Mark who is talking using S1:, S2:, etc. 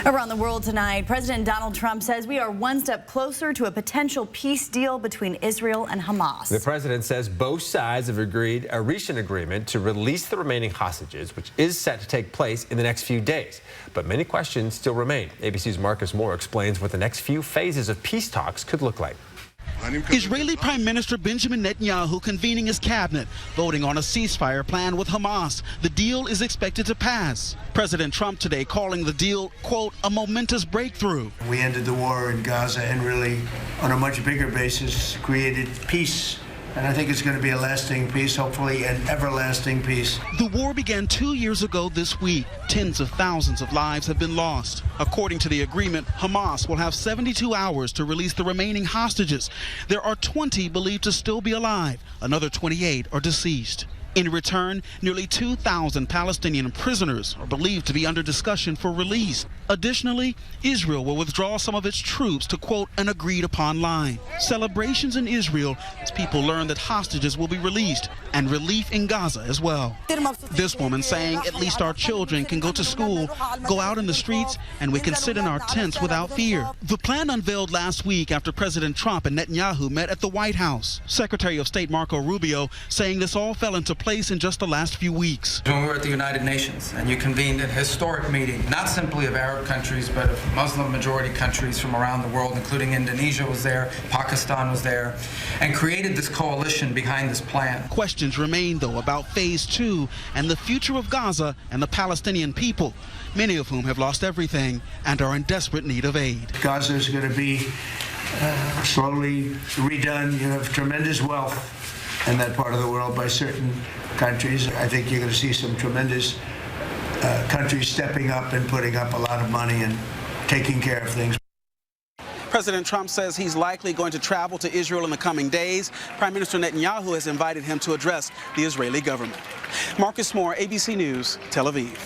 S1: Around the world tonight, President Donald Trump says we are one step closer to a potential peace deal between Israel and Hamas.
S2: The president says both sides have agreed a recent agreement to release the remaining hostages, which is set to take place in the next few days. But many questions still remain. ABC's Marcus Moore explains what the next few phases of peace talks could look like.
S3: Israeli Prime Minister Benjamin Netanyahu convening his cabinet, voting on a ceasefire plan with Hamas. The deal is expected to pass. President Trump today calling the deal, quote, a momentous breakthrough.
S4: We ended the war in Gaza and really, on a much bigger basis, created peace. And I think it's going to be a lasting peace, hopefully an everlasting peace.
S3: The war began 2 years ago this week. Tens of thousands of lives have been lost. According to the agreement, Hamas will have 72 hours to release the remaining hostages. There are 20 believed to still be alive. Another 28 are deceased. In return, nearly 2,000 Palestinian prisoners are believed to be under discussion for release. Additionally, Israel will withdraw some of its troops to, quote, an agreed-upon line. Celebrations in Israel as people learn that hostages will be released and relief in Gaza as well. This woman saying at least our children can go to school, go out in the streets, and we can sit in our tents without fear. The plan unveiled last week after President Trump and Netanyahu met at the White House. Secretary of State Marco Rubio saying this all fell into place in just the last few weeks.
S5: When we were at the United Nations and you convened a historic meeting, not simply of Arab countries, but of Muslim majority countries from around the world, including Indonesia was there, Pakistan was there, and created this coalition behind this plan.
S3: Questions remain, though, about phase 2 and the future of Gaza and the Palestinian people, many of whom have lost everything and are in desperate need of aid.
S4: Gaza is going to be slowly redone. You have tremendous wealth in that part of the world by certain countries. I think you're going to see some tremendous countries stepping up and putting up a lot of money and taking care of things.
S3: President Trump says he's likely going to travel to Israel in the coming days. Prime Minister Netanyahu has invited him to address the Israeli government. Marcus Moore, ABC News, Tel Aviv.